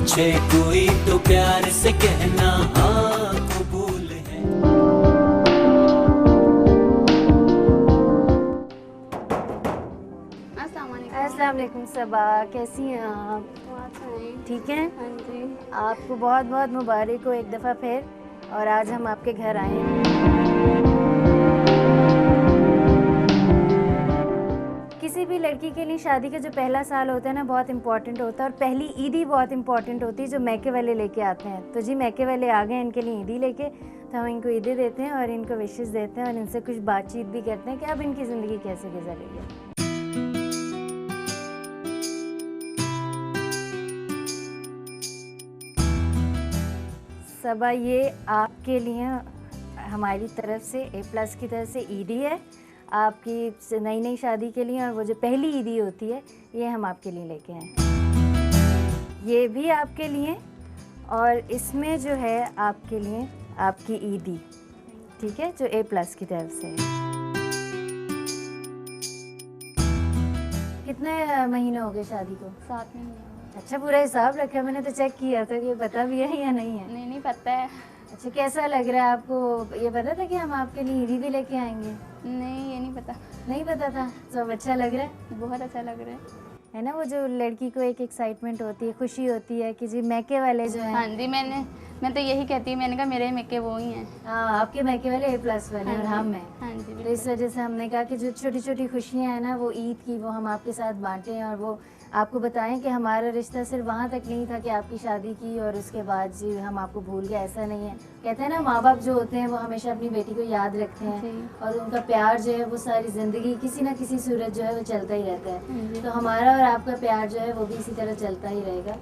पूछे कोई तो प्यार से कहना हाँ कबूल है। अस्सलाम वालेकुम सबा, कैसी हैं आप? ठीक हैं? हाँ जी। आपको बहुत बहुत मुबारक हो एक दफ़ा फिर, और आज हम आपके घर आए हैं। किसी भी लड़की के लिए शादी का जो पहला साल होता है ना, बहुत इम्पॉर्टेंट होता है, और पहली ईदी बहुत इम्पॉर्टेंट होती है जो मैके वाले लेके आते हैं। तो जी मैके वाले आ गए इनके लिए ईदी लेके, तो हम इनको ईदी देते हैं और इनको विशेस देते हैं और इनसे कुछ बातचीत भी करते हैं कि अब इनकी ज़िंदगी कैसे गुजर रही है। सबा, ये आपके लिए हमारी तरफ से A+ की तरफ से ईदी है आपकी नई नई शादी के लिए, और वो जो पहली ईदी होती है ये हम आपके लिए लेके आए। ये भी आपके लिए, और इसमें जो है आपके लिए आपकी ईदी, ठीक है, जो A+ की तरफ से है। कितने महीने हो गए शादी को? 7 महीने। अच्छा, पूरा हिसाब रखा है, मैंने तो चेक किया था कि ये पता भी है या नहीं है। नहीं पता है। अच्छा, कैसा लग रहा है आपको? ये पता था कि हम आपके लिए ईदी भी लेके आएंगे? नहीं, ये नहीं पता। नहीं पता था। सब अच्छा लग रहा है? बहुत अच्छा लग रहा है ना, वो जो लड़की को एक एक्साइटमेंट होती है, खुशी होती है कि जी मैके वाले जो हैं। हाँ जी, मैं तो यही कहती हूँ, मैंने कहा मेरे मैके वो ही हैं। हाँ, आपके मैके वाले A+ वाले और हम हैं। हाँ जी, तो इस वजह से हमने कहा कि जो छोटी छोटी खुशियाँ हैं ना वो ईद की, वो हम आपके साथ बांटें और वो आपको बताएं कि हमारा रिश्ता सिर्फ वहाँ तक नहीं था कि आपकी शादी की और उसके बाद जी हम आपको भूल गए, ऐसा नहीं है। कहते हैं ना, माँ बाप जो होते हैं वो हमेशा अपनी बेटी को याद रखते हैं और उनका प्यार जो है वो सारी ज़िंदगी किसी ना किसी सूरत जो है वो चलता ही रहता है। तो हमारा और आपका प्यार जो है वो भी इसी तरह चलता ही रहेगा।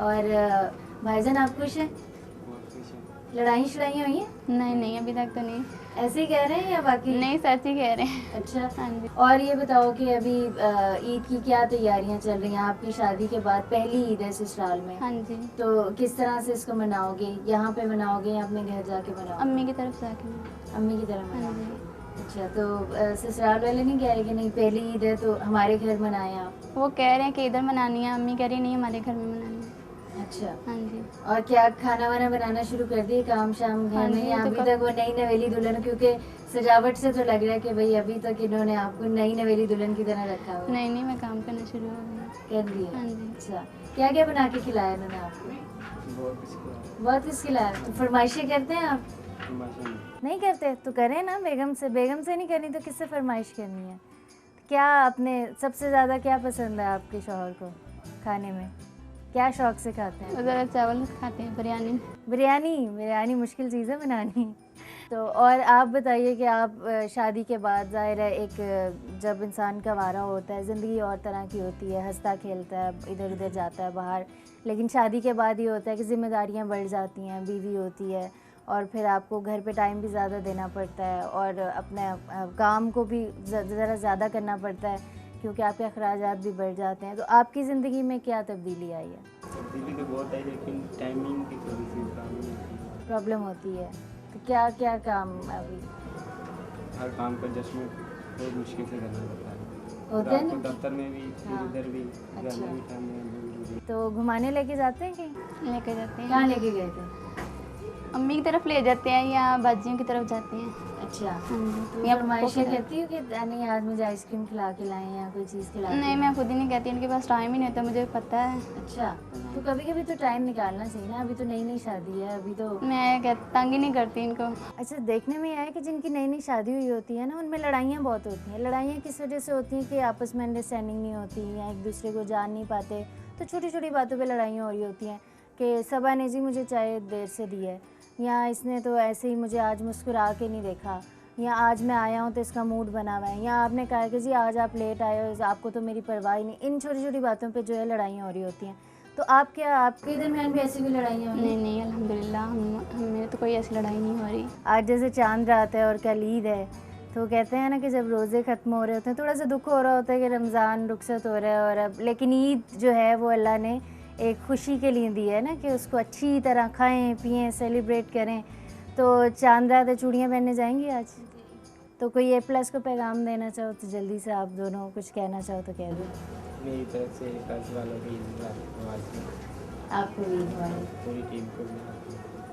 और भाईजान, आप खुश हैं? लड़ाई शड़ाइयाँ हुई हैं? नहीं, अभी तक तो नहीं। ऐसे ही कह रहे हैं या बाकी? नहीं, सच ही कह रहे हैं। अच्छा। हाँ जी। और ये बताओ कि अभी ईद की क्या तैयारियां चल रही हैं? आपकी शादी के बाद पहली ईद है ससुराल में। हाँ जी। तो किस तरह से इसको मनाओगे? यहाँ पे मनाओगे या अपने घर जाके मनाओगे? अम्मी की तरफ से आके। अम्मी की तरफ हाँ मनाओगे? जी। अच्छा, तो ससुराल वाले नहीं कह रहे कि नहीं पहली ईद है तो हमारे घर मनाएं आप? वो कह रहे हैं कि इधर मनानी है, अम्मी कह रही नहीं हमारे घर में मनानी है। अच्छा। हाँ जी। और क्या खाना वाना बनाना शुरू कर दिए, काम शाम घर में, या अभी तक वो नई नवेली दुल्हन? क्योंकि सजावट से तो लग रहा है कि भाई अभी तक इन्होंने आपको नई नवेली दुल्हन की तरह रखा हुआ है। नहीं, मैं काम करना शुरू हो गया। कर दिया? हाँ जी। अच्छा, क्या क्या बना के खिलाया इन्होंने आपको? बहुत कुछ खिलाया। तो फरमाइशें करते हैं आप? नहीं करते तो करें ना, बेगम से नहीं करनी तो किससे फरमाइश करनी है? क्या आपने सबसे ज़्यादा क्या पसंद है आपके शौहर को खाने में? क्या शौक से खाते हैं? ज़रा चावल खाते हैं, बिरयानी मुश्किल चीज़ है बनानी। तो और आप बताइए कि आप शादी के बाद ज़ाहिर है एक जब इंसान का वारा होता है, ज़िंदगी और तरह की होती है, हंसता खेलता है, इधर उधर जाता है बाहर, लेकिन शादी के बाद ये होता है कि ज़िम्मेदारियाँ बढ़ जाती हैं, बीवी होती है और फिर आपको घर पे टाइम भी ज़्यादा देना पड़ता है और अपने काम को भी ज़रा ज़्यादा करना पड़ता है क्योंकि आपके अखराजात भी बढ़ जाते हैं। तो आपकी ज़िंदगी में क्या तब्दीली आई है? तब्दीली तो बहुत आई, लेकिन टाइमिंग की थोड़ी सी प्रॉब्लम होती है। तो क्या क्या काम अभी? हर काम का एडजस्टमेंट बहुत मुश्किल से करना पड़ता है। होता है ना, दफ्तर में भी, इधर भी, घर अच्छा। में भी काम में। तो घुमाने लेके जाते हैं कहीं? लेके जाते हैं। कहाँ लेके गए थे? अम्मी की तरफ ले जाते हैं या बाजियों की तरफ जाते हैं। अच्छा। हाँ जी। तो या फरमाइशें पप्पो की करती हो कि नहीं आज मुझे आइसक्रीम खिला के लाएं या कोई चीज़ खिला तरफ। के नहीं, लाएं? मैं खुद ही नहीं कहती, उनके पास टाइम ही नहीं होता, मुझे पता है। अच्छा, तो कभी कभी तो टाइम निकालना चाहिए ना, अभी तो नई नई शादी है, अभी तो। मैं तंग ही नहीं करती इनको। अच्छा, देखने में यह है कि जिनकी नई नई शादी हुई होती है ना, उनमें लड़ाइयाँ बहुत होती हैं। लड़ाइयाँ किस वजह से होती हैं कि आपस में अंडरस्टैंडिंग नहीं होती या एक दूसरे को जान नहीं पाते, तो छोटी छोटी बातों पे लड़ाइयाँ हो रही होती हैं कि सबा ने जी मुझे चाय देर से दी है, या इसने तो ऐसे ही मुझे आज मुस्कुरा के नहीं देखा, या आज मैं आया हूँ तो इसका मूड बना हुआ है, या आपने कहा कि जी आज आप लेट आए हो, आपको तो मेरी परवाह ही नहीं। इन छोटी छोटी बातों पे जो है लड़ाइयाँ हो रही होती हैं। तो आप क्या, आपके दरमियान भी ऐसी भी लड़ाइयाँ हो रही हैं? नहीं, अल्हम्दुलिल्लाह हमें तो कोई ऐसी लड़ाई नहीं हो रही। आज जैसे चांद रात है और कल ईद है, तो कहते हैं ना कि जब रोज़े ख़त्म हो रहे होते हैं थोड़ा सा दुख हो रहा होता है कि रमज़ान रुखसत हो रहा है, और अब लेकिन ईद जो है वो अल्लाह ने एक खुशी के लिए दी है ना कि उसको अच्छी तरह खाएं पिएं सेलिब्रेट करें। तो चांद रात है, चूड़ियाँ पहनने जाएंगी आज? तो कोई A+ को पैगाम देना चाहो तो जल्दी से आप दोनों कुछ कहना चाहो तो कह दो। मेरी तरफ से कर्ज वालों की आपको भी ईद मुबारक। पूरी टीम को भी।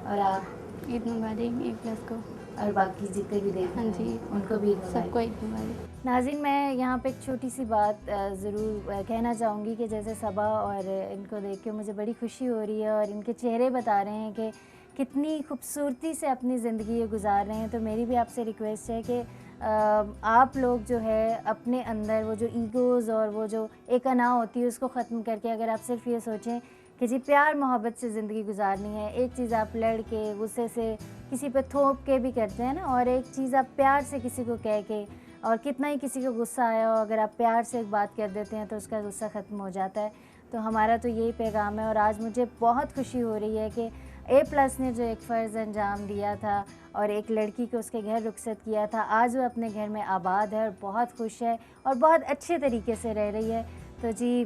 और आप ईद मुबारक A+ को। और बाकी जितने भी देख हाँ रहे जी, हैं, उनको भी ईद मुबारक। सबको ईद मुबारक। नाज़रीन, मैं यहाँ पे एक छोटी सी बात ज़रूर कहना चाहूँगी कि जैसे सबा और इनको देख के मुझे बड़ी खुशी हो रही है और इनके चेहरे बता रहे हैं कि कितनी खूबसूरती से अपनी ज़िंदगी ये गुजार रहे हैं। तो मेरी भी आपसे रिक्वेस्ट है कि आप लोग जो है अपने अंदर वो जो ईगोज़ और वो जो एक अना होती है उसको ख़त्म करके अगर आप सिर्फ ये सोचें कि जी प्यार मोहब्बत से ज़िंदगी गुजारनी है, एक चीज़ आप लड़ के गुस्से से किसी पे थोप के भी करते हैं ना, और एक चीज़ आप प्यार से किसी को कह के, और कितना ही किसी को गुस्सा आया हो अगर आप प्यार से एक बात कर देते हैं तो उसका गुस्सा ख़त्म हो जाता है। तो हमारा तो यही पैगाम है। और आज मुझे बहुत खुशी हो रही है कि A+ ने जो एक फ़र्ज़ अंजाम दिया था और एक लड़की को उसके घर रुखसत किया था, आज वो अपने घर में आबाद है और बहुत खुश है और बहुत अच्छे तरीके से रह रही है। तो जी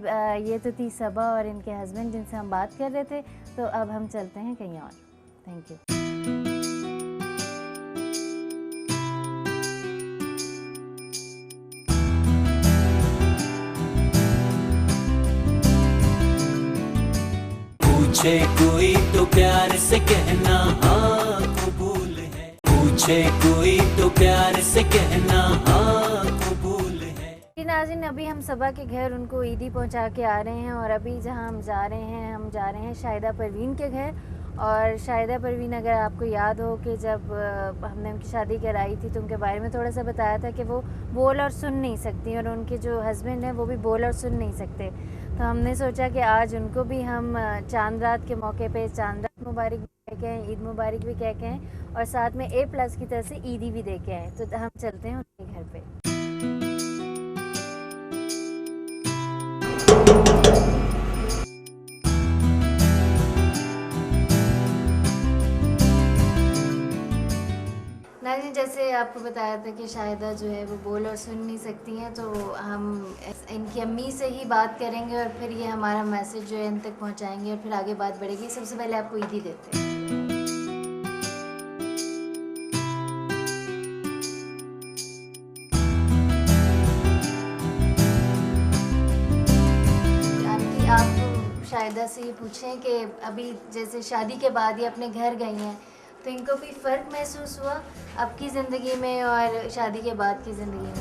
ये तो थी सबा और इनके हस्बैंड जिनसे हम बात कर रहे थे। तो अब हम चलते हैं कहीं और। Thank you. पूछे कोई तो प्यार से कहना हाँ कबूल है, पूछे कोई तो प्यार से कहना हाँ कबूल है। जी नाज़रीन, अभी हम सबा के घर उनको ईदी पहुंचा के आ रहे हैं और अभी जहां हम जा रहे हैं शाहिदा परवीन के घर। और शाहिदा परवीन, अगर आपको याद हो कि जब हमने उनकी शादी कराई थी तो उनके बारे में थोड़ा सा बताया था कि वो बोल और सुन नहीं सकती और उनके जो हस्बैंड हैं वो भी बोल और सुन नहीं सकते। तो हमने सोचा कि आज उनको भी हम चांद रात के मौके पे चांद रात मुबारक भी कह के हैं, ईद मुबारक भी कह के हैं और साथ में A+ की तरफ से ईदी भी दे के हैं। तो हम चलते हैं उनके घर पे। नाज़रीन, जैसे आपको बताया था कि शाहिदा जो है वो बोल और सुन नहीं सकती हैं, तो हम इनकी अम्मी से ही बात करेंगे और फिर ये हमारा मैसेज जो है इन तक पहुंचाएंगे और फिर आगे बात बढ़ेगी। सबसे पहले आपको ईदी देते हैं। आंटी, आप शाहिदा से ये पूछें कि अभी जैसे शादी के बाद ये अपने घर गई हैं तो इनको कोई फ़र्क महसूस हुआ आपकी ज़िंदगी में और शादी के बाद की ज़िंदगी में?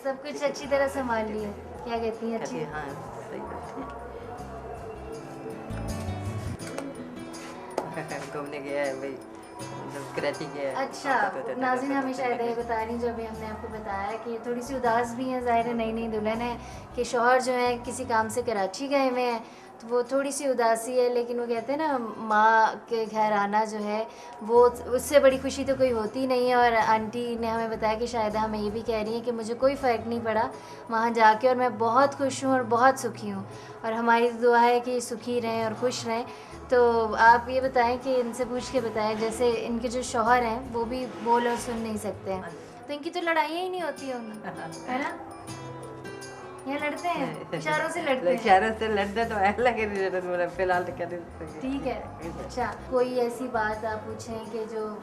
सब कुछ अच्छी तरह संभाल लिया, क्या कहती हैं? अच्छी। हाँ सही बात है। घूमने गया है भाई, कराची गया है। अच्छा, नाज़रीन, हमें शायद ये बता रही जो अभी हमने आपको बताया कि थोड़ी सी उदास भी है, ज़ाहिर है नई नई दुल्हन है कि शौहर जो है किसी काम से कराची गए हुए हैं तो वो थोड़ी सी उदासी है। लेकिन वो कहते हैं ना, माँ के घर आना जो है वो उससे बड़ी खुशी तो कोई होती नहीं है। और आंटी ने हमें बताया कि शायद हमें ये भी कह रही है कि मुझे कोई फ़र्क नहीं पड़ा वहाँ जाके और मैं बहुत खुश हूँ और बहुत सुखी हूँ और हमारी दुआ है कि सुखी रहें और खुश रहें। तो आप ये बताएं कि इनसे पूछ के बताएं, जैसे इनके जो शौहर हैं वो भी बोल और सुन नहीं सकते हैं तो इनकी तो लड़ाइयाँ ही नहीं होती होंगी, है ना? यहाँ लड़ते हैं, इशारों से लड़ते हैं। इशारों से लड़ना तो है, लगे फिलहाल तो क्या दे सकते। ठीक है। अच्छा, कोई ऐसी बात आप पूछें कि जो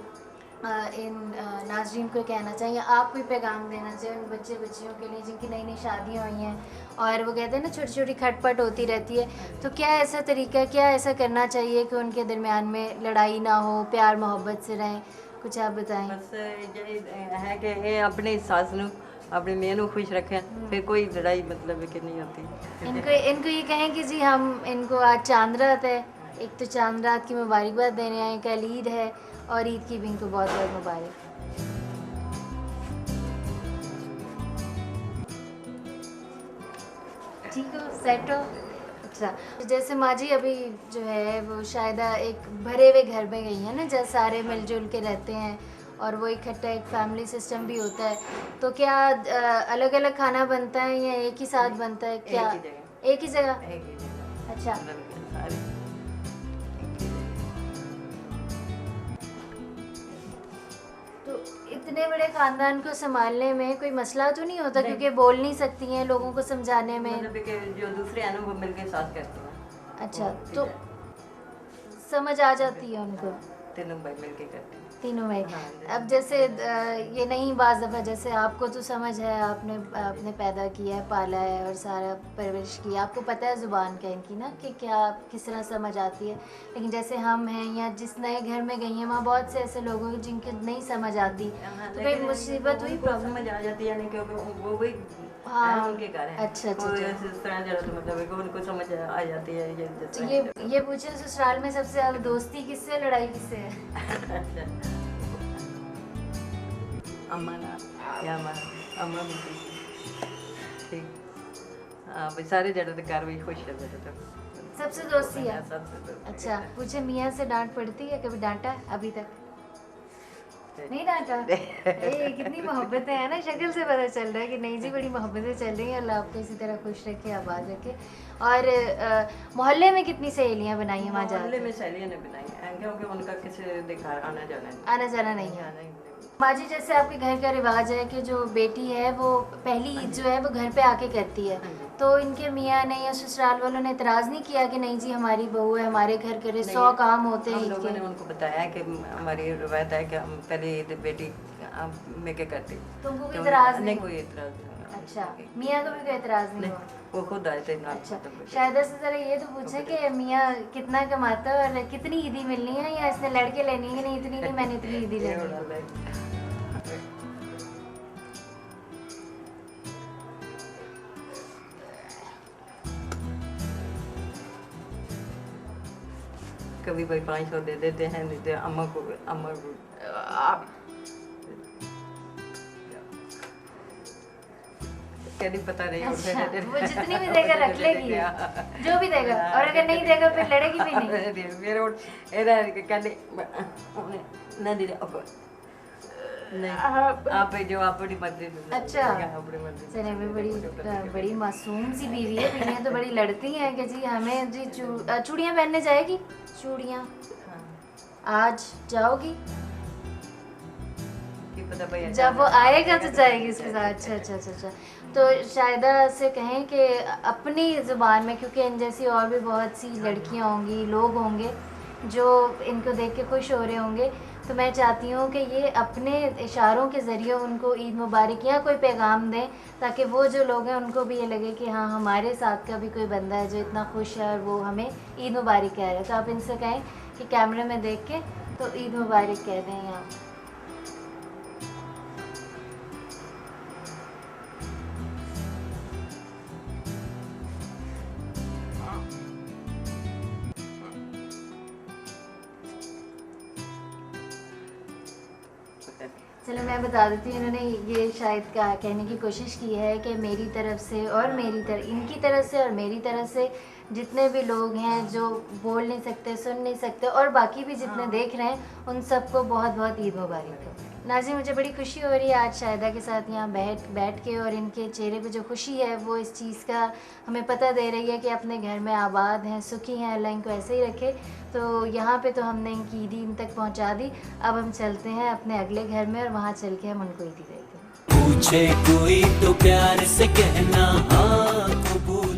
इन नाज़रीन को कहना चाहिए, आप कोई पैगाम देना चाहिए उन बच्चे बच्चियों के लिए जिनकी नई नई शादियाँ हुई हैं और वो कहते हैं ना छोटी छोटी खटपट होती रहती है, तो क्या ऐसा तरीका, क्या ऐसा करना चाहिए कि उनके दरमियान में लड़ाई ना हो, प्यार मोहब्बत से रहें? कुछ आप बताएं। बस यही है कि ये अपनी सास नू अपनी मेन को खुश रखें, फिर कोई लड़ाई मतलब कि नहीं होती। इनको ये कहें कि जी हम इनको आज चांद रात है, एक तो चांद रात की मुबारकबाद देने आए, कल ईद है और ईद की भी इनको बहुत बहुत मुबारक। ठीक हो, सेट हो? अच्छा, जैसे माँ जी अभी जो है वो शायदा एक भरे हुए घर में गई है ना, जहाँ सारे मिलजुल के रहते हैं और वो इकट्ठा एक फैमिली सिस्टम भी होता है, तो क्या अलग अलग खाना बनता है या एक ही साथ बनता है? क्या एक ही जगह? अच्छा, तो इतने बड़े खानदान को संभालने में कोई मसला तो नहीं होता? क्योंकि बोल नहीं सकती हैं लोगों को समझाने में। मतलब कि जो दूसरे हैं वो मिलके साथ करते हैं। अच्छा, तो समझ आ जाती है उनको? तीनों भाई मिलके करते हैं। तीनों में। हाँ, अब जैसे ये नहीं, बाज़ दफ़ा जैसे आपको तो समझ है, आपने आपने पैदा किया है, पाला है और सारा परवरिश की, आपको पता है ज़ुबान का इनकी ना कि क्या किस तरह समझ आती है। लेकिन जैसे हम हैं या जिस नए घर में गई हैं, वहाँ बहुत से ऐसे लोग हैं जिनकी नहीं समझ आती, तो कोई मुसीबत हुई, प्रॉब्लम? समझ आ जाती है, यानी क्योंकि वो भी हाँ, उनके घर है। अच्छा, अच्छा, वो अच्छा। इस तरह जरा तो मतलब है कि उनको समझ आ जाती है ये जिस तो तरह ये पूछे ससुराल में सबसे ज़्यादा दोस्ती किससे, लड़ाई किससे है? अम्मा ना या अम्मा भी ठीक। हाँ भाई सारे जड़े तो घर भी खुश है तो सबसे दोस्ती है? सबसे दोस्ती अच्छा, पूछे मियाँ से डांट पड़ती है, कभी डांटा है अभी तक? नहीं डांटा? कितनी मोहब्बतें हैं ना, शक्ल से पता चल रहा है कि नहीं जी बड़ी मोहब्बतें चल रही हैं। अल्लाह आपको इसी तरह खुश रखे, आबाद रखे। और मोहल्ले में कितनी सहेलियाँ बनाई हैं वहाँ मोहल्ले जाके? में सहेलियाँ ने बनाई हैं क्योंकि उनका किसी दिखा आना जाना नहीं। आना जाना नहीं है। आना ही नहीं। माँ जी, जैसे आपके घर का रिवाज है कि जो बेटी है वो पहली ईद जो है वो घर पे आके करती है, तो इनके मियाँ ने या ससुराल वालों ने इतराज़ नहीं किया कि नहीं जी हमारी बहू है, हमारे घर करे, 100 काम होते हैं हम ईद लोगों ने के? उनको बताया कि हमारी रवायत है कि हम पहले ईद बेटी मेके करती। तुमको कोई तो इतराज़ नहीं, नहीं? कोई इतराज़ नहीं। अच्छा, मियाँ को भी कोई इतराज़ नहीं नहीं, हुआ? वो खुद आए थे ना। अच्छा, शायद से ज़रा ये तो पूछें कि मियाँ कितना कमाता है और कितनी ईदी मिलनी है, या इसने लड़के लेनी है कि नहीं इतनी नहीं, मैंने इतनी ईदी लेनी है? कभी भाई 500 दे देते हैं, नहीं तो अम्मा को कहती पता नहीं उठे अच्छा, देते। वो जितनी भी देगा रख लेगी, जो भी देगा, और अगर नहीं देगा फिर लड़ेगी भी नहीं। मेरे ਇਹਦਾ ਕਹਿੰਦੇ ਉਹਨੇ ਨਾ ਦੇ अब नहीं आप जो अपनी मर्जी से अच्छा, अपनी मर्जी से चले भी बड़ी मासूम सी बीवी है। बीवियाँ तो बड़ी लड़ती हैं कि जी हमें जी चूड़ियाँ पहनने जाएगी, चूड़ियाँ आज जाओगी, की पता भाई जब वो आएगा तो जाएगी उसके साथ। अच्छा अच्छा अच्छा अच्छा। तो शायदा से कहें कि अपनी ज़ुबान में, क्योंकि इन जैसी और भी बहुत सी लड़कियां होंगी, लोग होंगे जो इनको देख के खुश हो रहे होंगे, तो मैं चाहती हूँ कि ये अपने इशारों के ज़रिए उनको ईद मुबारक या कोई पैगाम दें, ताकि वो जो लोग हैं उनको भी ये लगे कि हाँ हमारे साथ का भी कोई बंदा है जो इतना खुश है और वो हमें ईद मुबारक कह रहा है। तो आप इनसे कहें कि कैमरे में देख के तो ईद मुबारक कह दें यहाँ। चलो मैं बता देती हूँ, इन्होंने ये शायद कहने की कोशिश की है कि मेरी तरफ से और इनकी तरफ से और मेरी तरफ से जितने भी लोग हैं जो बोल नहीं सकते, सुन नहीं सकते, और बाकी भी जितने देख रहे हैं उन सबको बहुत बहुत ईद मुबारक हो। नाज़रीन, मुझे बड़ी खुशी हो रही है आज शाहिदा के साथ यहाँ बैठ के, और इनके चेहरे पे जो खुशी है वो इस चीज़ का हमें पता दे रही है कि अपने घर में आबाद हैं, सुखी हैं, अल्लाह इनको ऐसे ही रखे। तो यहाँ पे तो हमने इनकी ईदी इन तक पहुँचा दी, अब हम चलते हैं अपने अगले घर में और वहाँ चल के हम उनको ईदी देते हैं। पूछे कोई तो प्यार से कहना हाँ कबूल